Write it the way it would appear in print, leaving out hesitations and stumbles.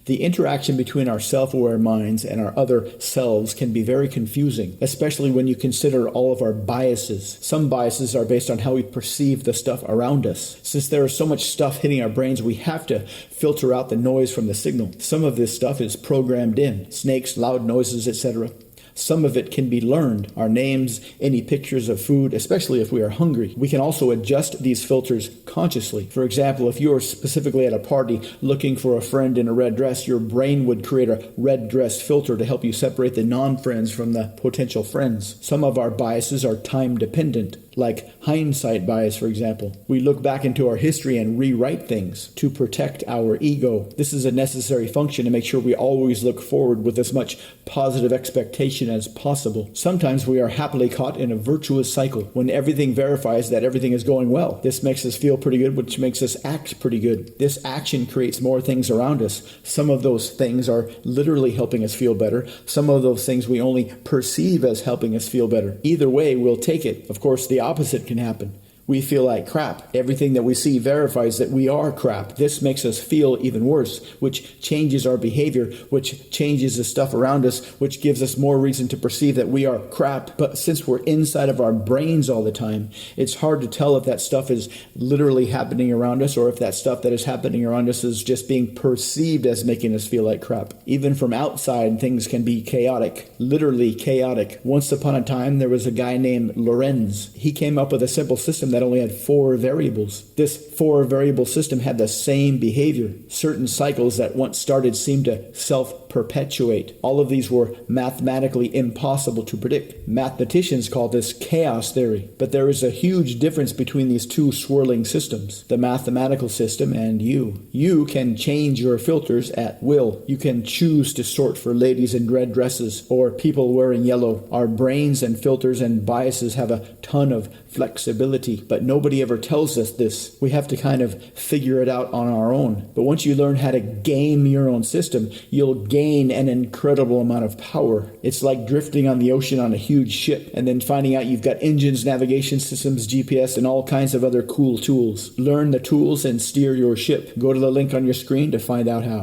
The interaction between our self-aware minds and our other selves can be very confusing, especially when you consider all of our biases. Some biases are based on how we perceive the stuff around us. Since there is so much stuff hitting our brains, we have to filter out the noise from the signal. Some of this stuff is programmed in: snakes, loud noises, etc. Some of it can be learned, our names, any pictures of food, especially if we are hungry. We can also adjust these filters consciously. For example, if you are specifically at a party looking for a friend in a red dress, your brain would create a red dress filter to help you separate the non-friends from the potential friends. Some of our biases are time dependent, like hindsight bias, for example. We look back into our history and rewrite things to protect our ego. This is a necessary function to make sure we always look forward with as much positive expectation as possible. Sometimes we are happily caught in a virtuous cycle when everything verifies that everything is going well. This makes us feel pretty good, which makes us act pretty good. This action creates more things around us. Some of those things are literally helping us feel better. Some of those things we only perceive as helping us feel better. Either way, we'll take it. Of course, the opposite can happen. We feel like crap. Everything that we see verifies that we are crap. This makes us feel even worse, which changes our behavior, which changes the stuff around us, which gives us more reason to perceive that we are crap. But since we're inside of our brains all the time, it's hard to tell if that stuff is literally happening around us or if that stuff that is happening around us is just being perceived as making us feel like crap. Even from outside, things can be chaotic, literally chaotic. Once upon a time, there was a guy named Lorenz. He came up with a simple system that only had 4 variables. This 4-variable system had the same behavior. Certain cycles that once started seemed to self-perpetuate. All of these were mathematically impossible to predict. Mathematicians call this chaos theory. But there is a huge difference between these two swirling systems, the mathematical system and you. You can change your filters at will. You can choose to sort for ladies in red dresses or people wearing yellow. Our brains and filters and biases have a ton of flexibility, but nobody ever tells us this. We have to kind of figure it out on our own. But once you learn how to game your own system, you'll gain an incredible amount of power. It's like drifting on the ocean on a huge ship and then finding out you've got engines, navigation systems, GPS, and all kinds of other cool tools. Learn the tools and steer your ship. Go to the link on your screen to find out how.